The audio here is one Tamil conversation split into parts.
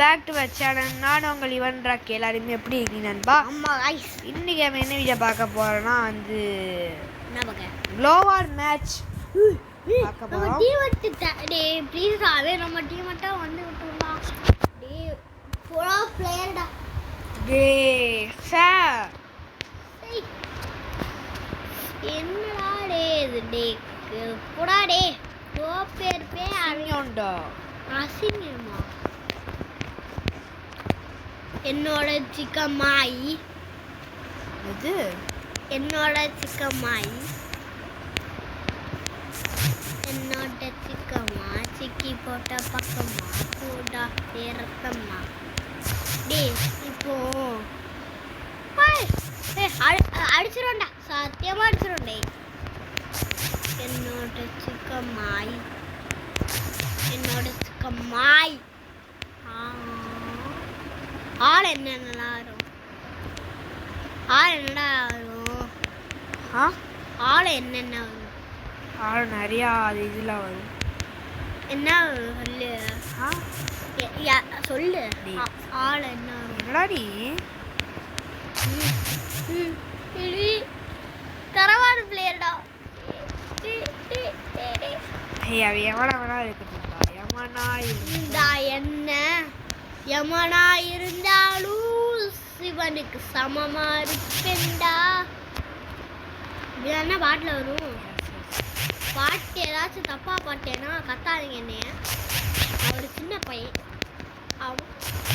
Back to my channel. நான் உங்கள் இவன் ராக். எல்லாருமே எப்படி இருக்கீங்க நண்பா? இன்னைக்கு நம்ம என்ன வீடியோ பார்க்க போறோம்னா என்ன பார்க்க க்ளோவால் மேட்ச் பார்க்க போறோம். ப்ளீஸ் அதே நம்ம டீம் மட்டும் வந்து விட்டுருமா டேய் ப்ரோ பிளேயர்டா டேய் சார் என்னடா டேய் டேய் போடா டேய் ப்ரோ பேர் பே அங்கோண்டா அசிங்கமா என்னோட சிக்கமாய் இது என்னோட சிக்கமாய் என்னோட சிக்கமா சிக்கி போட்ட பக்கமா கூடா ரத்தம்மா டேய் இப்போ அடிச்சிருண்டா சத்தியமா அடிச்சிருண்டே என்னோட சிக்கமாய் ஆள் என்னென்னடா வரும் ஆள் என்னென்ன வரும் ஆள் நிறையா அது இதெல்லாம் வரும். என்ன சொல்லு ஆள் என்ன வரும் என்னடாடி தரவான பிளேயர்டா அவ எவனா வேணா இருக்கட்டும்பா. யமனா இருந்தாலும் சிவனுக்கு சமமா இருப்பேன்டா. இதுதானே பாட்டில் வரும். பாட்டு ஏதாச்சும் தப்பா பாட்டேன்னா கத்தாதீங்க என்னைய. அவர் சின்ன பையன்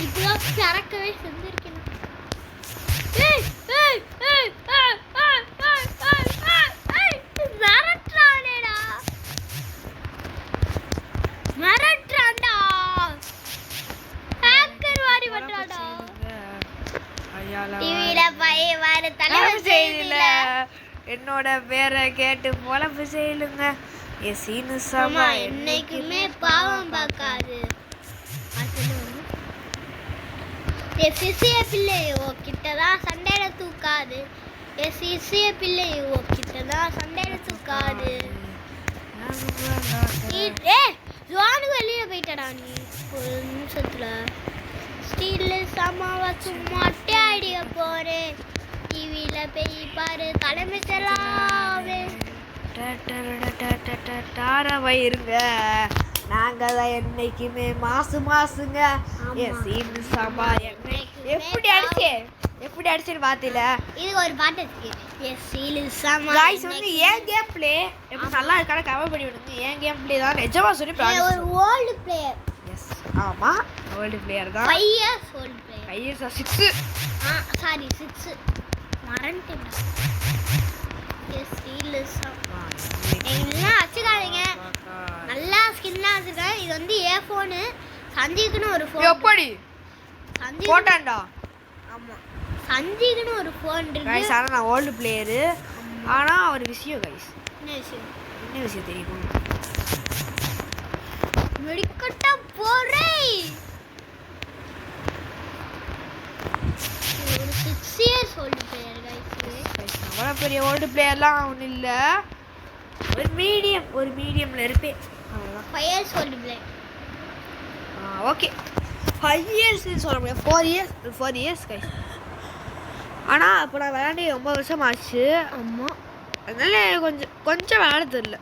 இப்பதான் பிறக்கவே செஞ்சிருக்கேன். என்னோட பேரை கேட்டு பொழப்பு செய்யலுங்க. சீனு சமா என்னைக்குமே பாவம் பார்க்காது. பிள்ளையோ கிட்டதான் சண்டையில தூக்காது. பிள்ளையோ கிட்டதான் சண்டையில தூக்காது. வெளியில போயிட்டடா நீ ஒரு நிமிஷத்துல. ஸ்டீல்ல சமாவா சும்மா அடிக்க போறேன். டிவியில போய் பாரு தலைமை செல்லாவே இருங்க. நாங்க தான் என்னைக்குமே மாசுங்க. எப்படி அடிச்சு பாத்தில. இது ஒரு பாட்டு இருக்கு. ஏன் கேம் பிளே எப்படி நல்லா இருக்கான கவர் பண்ணி விடுங்க. ஏன் கேம் பிளே தான் நிஜமா சொல்லி ஒரு ஓல்டு பிளேயர். எஸ் ஆமா ஓல்டு பிளேயர் தான். 5 years old player. 5 years 6 sorry 6 மறந்துட்டேன். எல்லாம் வச்சுக்காதீங்க. நல்லா ஸ்கின்னா வச்சிருக்கேன். இது வந்து ஏ ஃபோனு. சஞ்சீக்குன்னு ஒரு ஃபோன். எப்படி போட்டான்டா? ஆமா சஞ்சீக்குன்னு ஒரு ஃபோன் இருக்கு. गाइस ஆனா நான் ஓல்ட் பிளேயர். ஆனா ஒரு விஷயம் गाइस. என்ன விஷயம் தெரியுமா? மெடிக்கட்ட போறே. ஒரு 6 இயர்ஸ் ஓல்ட் பிளேயர் गाइस. அவ்வளோ பெரிய ஓல்டு பிளேயர்லாம் ஒன்றும் இல்லை. ஒரு மீடியமில் இருப்பேன். 5 இயர்ஸ் ஓல்டு பிளேயர். ஓகே 5 இயர்ஸ்ன்னு சொல்ல முடியாது. 4 இயர்ஸ் கைஸ். ஆனால் அப்போ நான் விளையாண்டு 9 வருஷம் ஆச்சு. ஆமாம் அதனால கொஞ்சம் விளையாட தெரியல.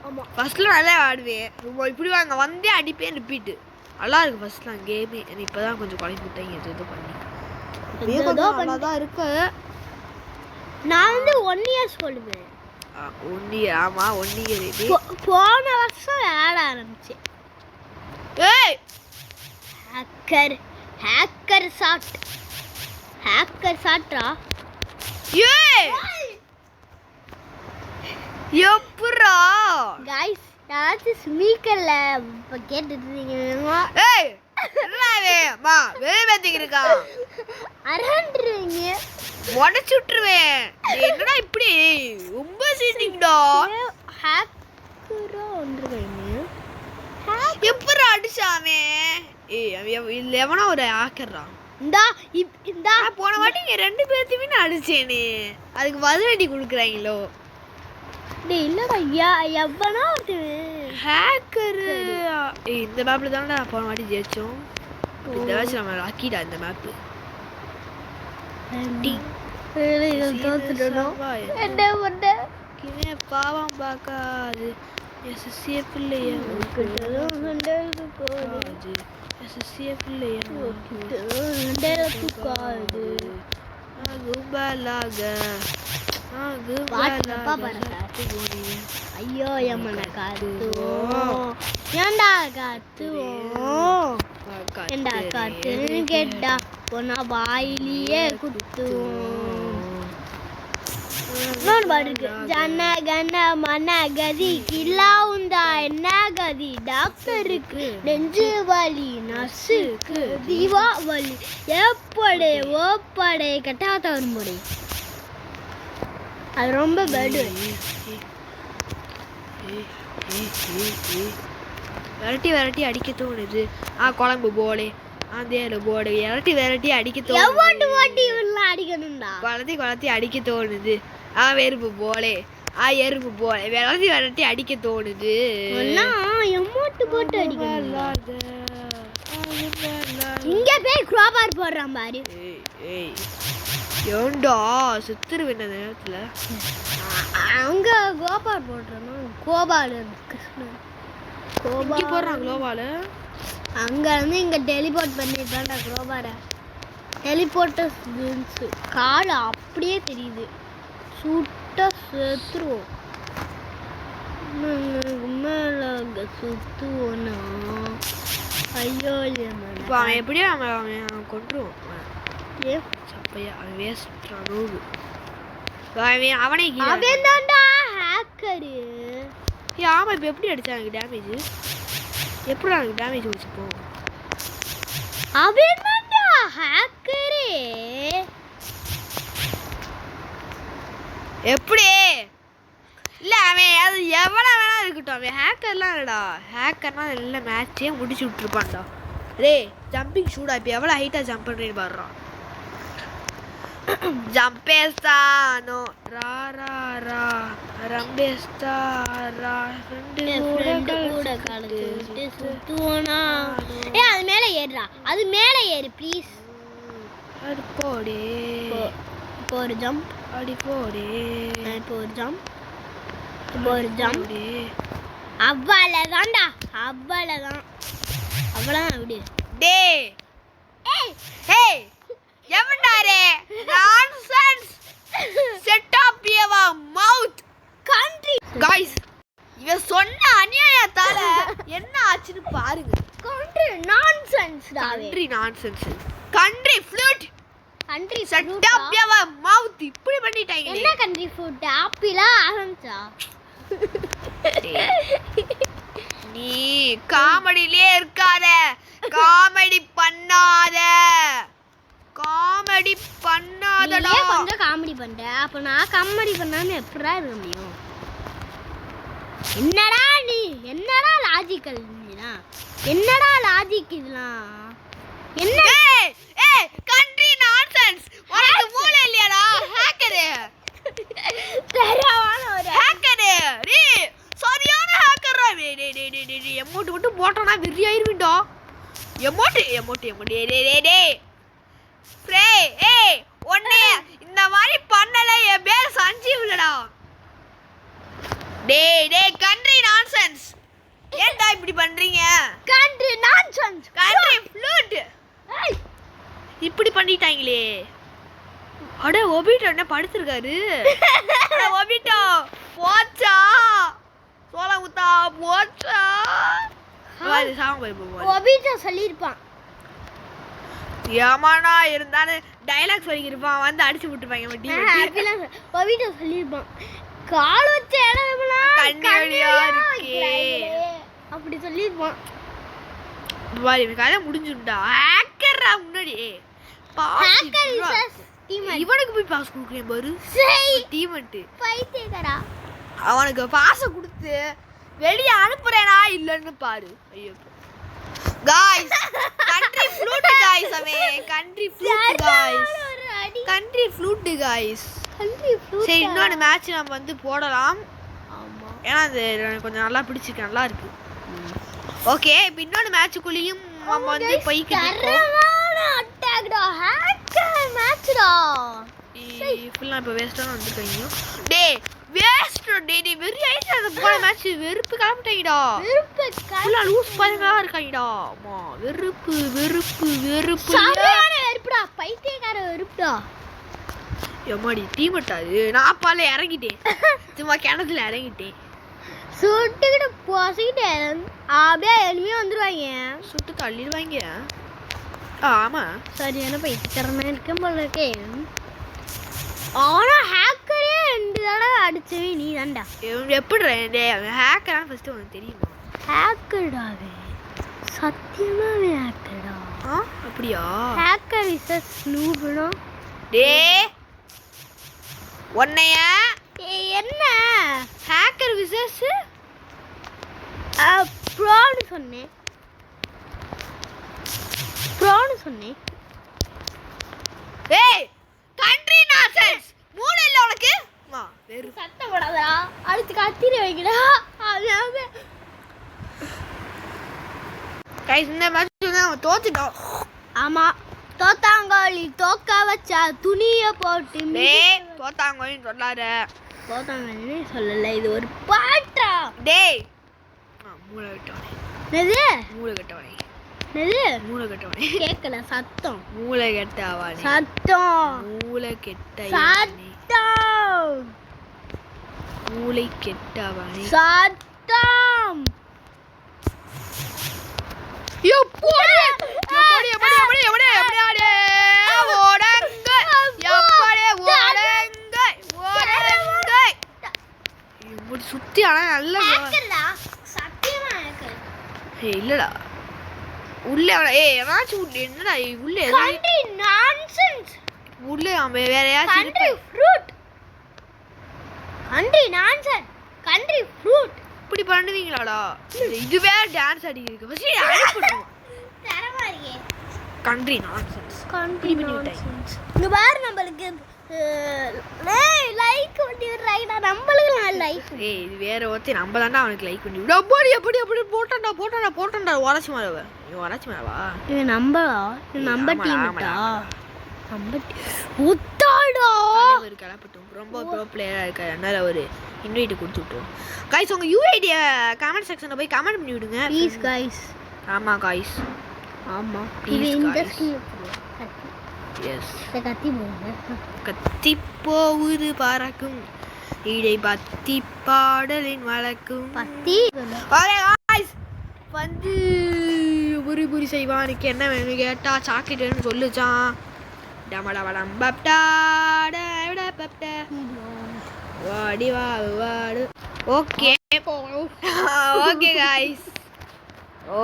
ஆமாம் ஃபஸ்ட்டில் நல்லா ஆடுவேன். இப்படி வாங்க வந்தே அடிப்பேன் ரிப்பீட்டு. நல்லா இருக்கு ஃபஸ்ட்லாம் கேமே. இப்போ தான் கொஞ்சம் குழம்பு விட்டாங்க இது பண்ணி. நல்லா தான் இருக்கு. நான் வந்து 1 இயர்ஸ் சொல்லுவேன். 1 இயர் ஆமா 1 இயர் இது. போன வருஷம் விளையாட ஆரம்பிச்சேன். ஏய் ஹேக்கர் ஷாட்ரா. ஏய் எப்புரா गाइस யாராச்சும் ஸ்பீக்கர்ல கேட்டுட்டு இருக்கீங்களா? ஏய் என்னவே மா வேலை பேத்திக்கு இருக்கா அரண்டறீங்க உடைச்சு விட்டுருவேன். என்னடா இப்படி ரொம்ப சீட்டிங்டா. ஹேக்கரா வந்துருவீங்க. எப்பறா அடிச்சாமே? ஏய் அவன் எவனா ஒரு ஹேக்கர்ரா. இந்தா போன வாட்டி நீ 2 பேர்த்தையுமே நான் அடிச்சேனே. அதுக்கு பதிலடி கொடுக்குறாங்களோ? டேய் இல்லடா எவனா ஒரு ஹேக்கர். இந்த மேப்ல தானடா போன வாட்டி ஜெயிச்சோம். இந்த மேட்ச் நம்ம லக்கிடா இந்த மேப் என்ன பண்ண பாவம் பார்க்காது எஸ்எஸ்சிய பிள்ளைய எஸ்எஸ்சிய பிள்ளைய கும்பலாக ஐயோ எம்மனை காத்துவோம் ஏண்டா காத்துவோம் ஏண்டா காத்துன்னு கேட்டா பொண்ணா வாயிலேயே குத்துவோம். இன்னொன்று பாட்டு இருக்கு. ஜன கன மன கதி கில்லா உண்டா என்ன கதி டாக்டருக்கு நெஞ்சு வலி நர்ஸுக்கு தீபாவளி எப்படே ஓப்படே கட்டாத வரும்படி. அது ரொம்ப பேடு. விரட்டி அடிக்க தோணுது. குழம்பு போடு அந்த போடு விரட்டி அடிக்க தோணுது. அடிக்கணும்டா குளத்தி அடிக்க தோணுது. வெறுப்பு போலே எறும்பு போலே விரட்டி அடிக்க தோணுது. எமோட்டு போட்டு அடிக்கணும். இங்க போய் குரோபார் போடுறான் பாரு. ஏண்டா சுத்துருவேன் அந்த நேரத்துல. அங்க கோபால் போடுறானோ கோபால் கிருஷ்ணன் போடுறான் குளோபால். அங்க இருந்து இங்க டெலிபோர்ட் பண்ணிட்டான்டா குரோபாரை. டெலிபோர்ட்டர் கால் அப்படியே தெரியுது. சுட்டா செத்துருவோம். மேல சுத்துவோனா ஐயோ அவன் எப்படியோ அவன் கொண்டுருவான். சப்பையா அவன் வேஸ்ட்றான் நோவு. அவனே அவன் தான்டா ஹேக்கரு. ஆமா இப்போ எப்படி அடிச்சான் எனக்கு டேமேஜ்? எப்படி எனக்கு டேமேஜ் வச்சுப்போ? அவன் தான்டா ஹேக்கரு. எப்படி இல்லை அவன் அது எவ்வளோ வேணா இருக்கட்டும். அவன் ஹேக்கர்லாம் இல்லைடா. ஹேக்கர்னா நல்ல மேட்சே முடிச்சு விட்டுருப்பான்டா. ரே ஜம்பிங் ஷூடா இப்போ எவ்வளோ ஹைட்டாக ஜம்ப் பண்ணுறேன்னு பாடுறான். ஜம்பேஸ்தானோ ரா ரா ரா ரம்பேஸ்தாரா ஃப்ரெண்டு கூட கலந்து சுத்துவோனா. அது மேலே ஏறுடா. அது மேலே ஏறு ப்ளீஸ். அது போடே இப்போ ஒரு ஜம்ப். அடி போடே இப்போ ஒரு ஜம்ப். இப்போ ஒரு ஜம்ப். அவ்வளோதான்டா அவ்வளோதான் அப்படி. டே ஏய் எவன்டாரே nonsense shut up your mouth country guys இவன் சொன்ன அநியாயத்தால என்ன ஆச்சுன்னு பாருங்க. கண்ட்ரி நான்சென்ஸ் டா. Country nonsense. Country flute. Country shut up your mouth இப்படி பண்ணிட்டாங்க. என்ன கண்ட்ரி ஃப்ளூட்? ஆப்பிளா ஆரஞ்சா? நீ காமெடியிலே இருக்காத. காமெடி பண்ணாதடா. கொஞ்சம் காமெடி பண்ற. அப்ப நான் காமெடி பண்ணாம எப்படா இருக்க முடியும்? என்னடா நீ என்னடா லாஜிக்கல் நீனா? என்னடா லாஜிக் இதெல்லாம்? என்ன ஏய் கண்ட்ரி நான்சென்ஸ். உனக்கு மூளை இல்லையாடா? ஹேக்கர். சரியான ஒரு ஹேக்கர். ரே சரியான ஹேக்கர்ரா. டேய் எமோட் மட்டும் போட்டனா வெறி ஆயிருவிடா. எமோட் டேய் ஃப்ரே ஏய் ஒண்ணே இந்த மாதிரி பண்ணல என் பேர் சஞ்சீவ் இல்லடா. டேய் கண்ட்ரி நான்சென்ஸ். ஏன்டா இப்படி பண்றீங்க? Country nonsense. Country flute. இப்படி பண்ணிட்டாங்களே. அட ஒபிட்டோ என்ன படுத்துருக்காரு? அட ஒபிட்டோ போச்சா சோளமுத்தா போச்சா. வாடி சாங் போய் போவோம். ஒபிட்டோ சொல்லிருப்பான். ஏமானா இருந்தாலும் டயலாக் சொல்லிருப்பான். வந்து அடிச்சு விட்டுருப்பாங்க நம்ம டீம். ஒபிட்டோ சொல்லிருப்பான். கால் வச்ச இடம்லாம் கண்ணியா இருக்கே அப்படி சொல்லிருப்பான். வாடி கதை முடிஞ்சுடா. ஹேக்கர்ரா முன்னாடி. ஹேக்கர் இவனுக்கு போய் பாஸ் கொடுக்குறேன் பாரு. டீமேட் பைத்தியக்காரா. அவனுக்கு பாஸ் கொடுத்து வெளியே அனுப்புறேனா இல்லன்னு பாரு. ஐயோ गाइस कंट्री फ्लूट गाइस हमें country flute guys country flute guys country flute. சரி இன்னொரு மேட்ச் நம்ம வந்து போடலாம். ஆமா ஏன்னா அது கொஞ்சம் நல்லா பிடிச்சிருக்கு. நல்லா இருக்கு. ஓகே இப்போ இன்னொரு மேட்சுக்குள்ளேயும் நம்ம வந்து பைக்கு தரமான அட்டாக்டா ஹேக்கர் மேட்ச்டா ஃபுல்லா இப்ப வேஸ்டா வந்துட்டீங்க டேய் வேஸ்ட் டேய் வெரி ஐஸ் அந்த போன மேட்ச் வெறுப்பு கிளம்பிட்டீங்கடா வெறுப்பு ஃபுல்லா லூஸ் பையங்களா இருக்காங்கடா அம்மா வெறுப்பு வெறுப்பு வெறுப்பு சரியான வெறுப்புடா பைத்தியக்கார வெறுப்புடா எம்மாடி டீம் அட்டாது நான் பால இறங்கிட்டேன் சும்மா கிணத்துல இறங்கிட்டேன் சுட்டுக்கிட்டு போசிக்கிட்டு அப்படியே எனிமே வந்துருவாங்க சுட்டு தள்ளிடுவாங்க ஆமா சரியான பைத்தியக்காரனா இருக்கேன் போல இருக்கே ஆனா ஹேக்கரே 2 தடவை அடிச்சவே நீ தான்டா எப்படி ஹேக்கரான்னு ஃபர்ஸ்ட் உனக்கு தெரியுமா ஹேக்கர்டா சத்தியமா ஹேக்கர்டா அப்படியா ஹேக்கர் விசஸ் ஸ்னூப்னா டேய் ஒன்னைய என்ன ஹேக்கர் விசஸ் ப்ரோன்னு சொன்னேன் ஏய் கண்ட்ரி நான்சென்ஸ் மூளை இல்ல உனக்கு மா வெறு சத்தம் போடாதடா அடுத்து கத்திர வைக்கடா அதாவது கைஸ் இந்த மேட்ச் வந்து அவன் தோத்துட்டான் ஆமா தோத்தாங்கோலி தோக்க வச்சா துணிய போட்டு டேய் தோத்தாங்கன்னு சொல்லாத தோத்தாங்கன்னு சொல்லல இது ஒரு பாட்டா டேய் மூளை கட்டவனே என்னது மூளை கட்டவனே என்னது மூளை கட்டவனே கேட்கல சத்தம் மூளை கட்டவனே சத்தம் மூளை கெட்டவனே சத்தம் மூளை கெட்டவனே சத்தம் எப்போடி எப்போடி எப்போடி எப்போடி எப்போடி எப்படியாடே ஓடங்க எப்போடி ஓடங்க ஓடங்க இப்படி சுத்தி ஆனா நல்ல ஹேக்கர்டா சத்தியமா ஹேக்கர் ஏய் இல்லடா உள்ள ஏய் என்னாச்சு என்னடா உள்ள கண்ட்ரி நான்சென்ஸ் உள்ள வேற யாராச்சும் country fruit country nonsense country fruit இப்படி பண்ணுவீங்களாடா இது வேற டான்ஸ் ஆடி இருக்கு ஃபர்ஸ்ட் அனுப்பிடுவோம் தரமாரியே கண்ட்ரி நான்சென்ஸ் கண்ட்ரி நான்சென்ஸ் இங்க பாரு நம்மளுக்கு டேய் லைக் பண்ணி விடுறாய்டா நம்மளுக்கு நான் லைக் ஏய் இது வேற ஒருத்தி நம்ம தான்டா அவனுக்கு லைக் பண்ணி விடு அப்படி அப்படி அப்படி போட்டான்டா உரைச்சு மாறவ நீ உரைச்சு மாறவா இது நம்ம டீம்டா நம்ம உத்தாடா ஒரு கலப்பட்டும் ரொம்ப ப்ரோ பிளேயரா இருக்காரு அதனால ஒரு இன்வைட் கொடுத்து விட்டுருவோம் गाइस உங்க யூஐடி கமெண்ட் செக்ஷன்ல போய் கமெண்ட் பண்ணி விடுங்க ப்ளீஸ் गाइस ஆமா गाइस ஆமா Please, இது இந்த guys. ஸ்கின் எஸ் கத்தி போங்க கத்தி போகுது பறக்கும் இடை பத்தி பாடலின் வழக்கும் பத்தி ஓகே गाइस வந்து புரி செய்வானுக்கு என்ன வேணும் கேட்டா சாக்லேட் வேணும்னு சொல்லுச்சான் டமடபடம் பப்டா டட பப்டா வாடி வாடு ஓகே ஓகே गाइस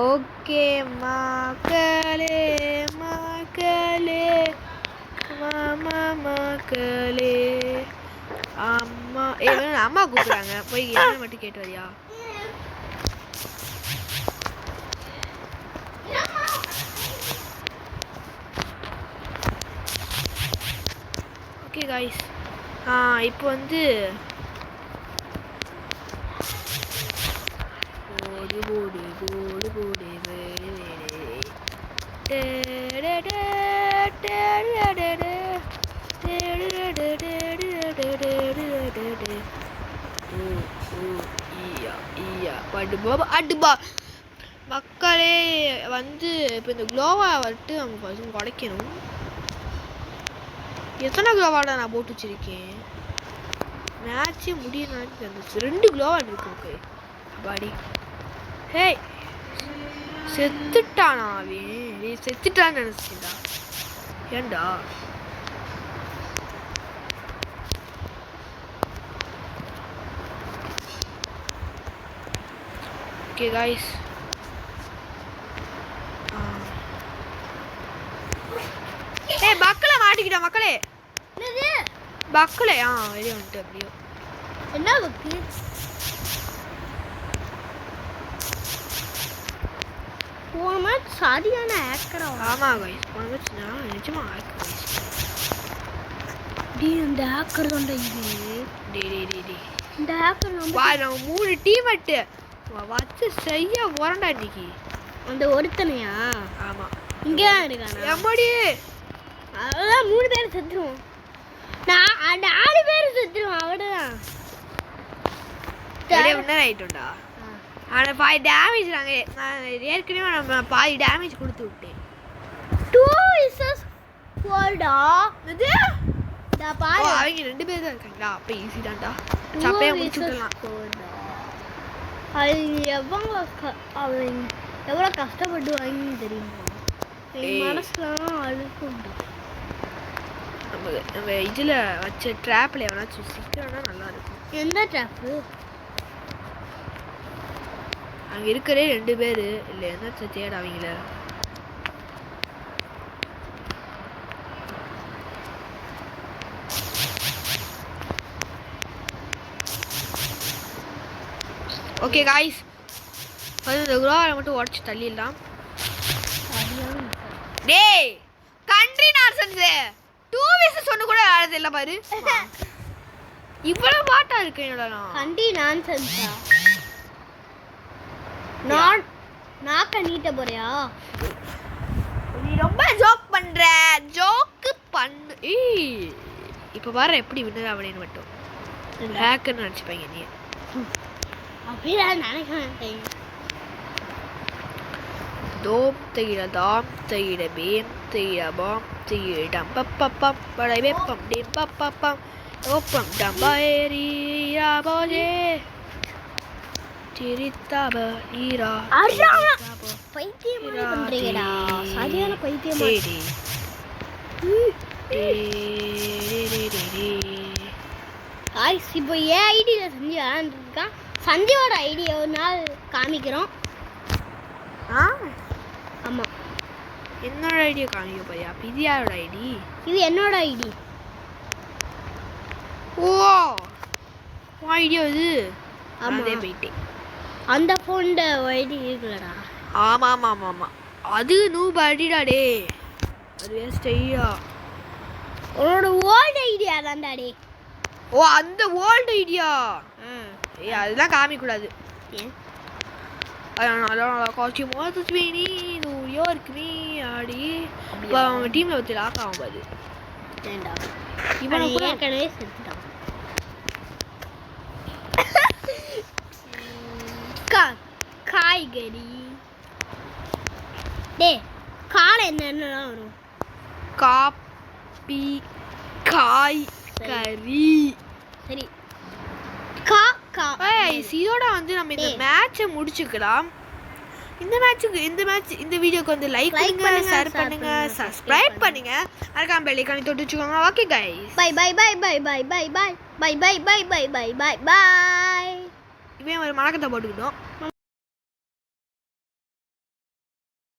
ஓகே மக்களே மாமா மக்களே அம்மா அம்மா கூப்பிடுறாங்க போய் என்ன மட்டும் கேட்டு வரியா ஓகே गाइस இப்போ வந்து போடு அடுபா மக்களே வந்து இப்போ இந்த குளோவா வந்துட்டு நம்ம ஃபர்ஸ்ட் உடைக்கணும் எத்தனை குளோவாடா நான் போட்டு வச்சிருக்கேன் மேட்சே முடிய நினைச்சு 2 குளோவா இருக்கு ஓகே பாடி ஹே செத்துட்டானா அவன் செத்துட்டான்னு நினைச்சிட்டா ஏண்டா ஓகே गाइस ஏய் பக்கல மாட்டிக்கிட்ட மக்களே என்னது பக்கல வெளிய வந்துட்டு அப்படியே என்ன பக்கு போமா சரியான ஹேக்கரா ஆமா गाइस போனச்சுனா நிஜமா ஹேக்கர் டி இந்த ஹேக்கர் தான் இது டேய் இந்த ஹேக்கர் நம்ம வா நம்ம 3 டீம் வச்சு செய்ய போறடா இன்னைக்கு அந்த ஒருத்தனையா? ஆமா இங்கே தான் இருக்கானா? எம்மாடி அவ்வளோதான் 3 பேர் செத்துருவோம். நான் 4 பேர் செத்துருவோன் அவ்வளோதான். வின்னர் ஆயிட்டோம்டா. ஆனா 5 டேமேஜ் நான் ஏற்கனவே நம்ம பாதி டேமேஜ் கொடுத்து விட்டேன். 2 vs 4டா. இது டா பாரு. அவங்க 2 பேர் தான் இருக்காங்களா? அப்ப ஈஸி தான்டா. சப்பையா முடிச்சு விடலாம். அவன் எவ்வளோ கஷ்டப்படுவாங்கன்னு தெரியுமா? என் மனசுலாம் அழுக்குண்டா. நம்ம இதுல வச்ச ட்ராப்ல எவனாச்சும் சிக்கனா நல்லா இருக்கும். எந்த ட்ராப்பு? அங்க இருக்கிறே 2 பேரு இல்ல என்ன தேட அவங்கள. ஓகே गाइस, இந்த குரோவால மட்டும் உடைச்சு தள்ளிடலாம். டேய் கண்ட்ரி நான்சென்ஸ் 2 vs 1 கூட ஆடுது இல்ல பாரு. இவ்வளவு பாட்டா இருக்கு என்னடா நான். கண்ட்ரி நான்சென்ஸா? நாக்க நீட்ட போறியா? நீ ரொம்ப ஜோக் பண்ற. ஜோக் பண்ணு. ஏய் இப்ப பாரு எப்படி வின்னர் ஆவறேன்னு மட்டும். ஹேக்கர் நினைச்சுப்பாங்க நீ. அப்படிலாம் நினைக்க மாட்டேன். தோம் தைட தாம் தைட பேம் தைட பாம் தைடம் பப்பப்பம் படைவே பம் டேம் பப்பப்பம் ஓப்பம் டம்பாயரியா போஜே திரித்தாப ஈரா பைத்தியம் பண்றீங்கடா. சரியான பைத்தியம். காய்ஸ் இப்போ ஏன் ஐடியில் சந்தி விளாண்டுருக்கான். சந்தியோட ஐடியை ஒரு நாள் காமிக்கிறோம். ஆமாம், என்னோட ஐடியா காமிக்க போறியா? இது யாரோட ஐடி? இது என்னோட ஐடி. ஓ உன் ஐடியா இது? அதே போயிட்டேன். அந்த ஃபோனோட ஐடி இருக்குல்லடா. ஆமாம் ஆமாம் ஆமாம் ஆமாம், அது நூப் ஐடிடா. டே அது வேஸ்ட் ஐடியா. உன்னோட ஓல்டு ஐடியா தான்டா டே. ஓ அந்த ஓல்டு ஐடியா. ஏய் அதெல்லாம் காமிக்கூடாது. ஏன்? அதனால காஸ்டியூம் மாற்றி நீ நியூயார்க் நீ ஆடி இப்போ அவங்க டீமில் வச்சு லாக் ஆகும் பாரு. ஏண்டா இவனை கூட ஏற்கனவே செத்துட்டான். காய்கறி டே காலை என்னென்னலாம் வரும்? காப்பி காய் கறி. சரி இதோட வந்து நம்ம இந்த மேட்சை முடிச்சுக்கலாம். இந்த வீடியோக்கு வந்து லைக் பண்ணுங்க, ஷேர் பண்ணுங்க, சப்ஸ்கிரைப் பண்ணுங்க, மறக்காம பெல் ஐகானை தொட்டு வச்சுக்கோங்க. Okay guys, bye bye bye bye bye bye bye bye bye bye bye bye bye bye. இவன் ஒரு மணக்கத்தை போட்டுக்கிட்டோம்.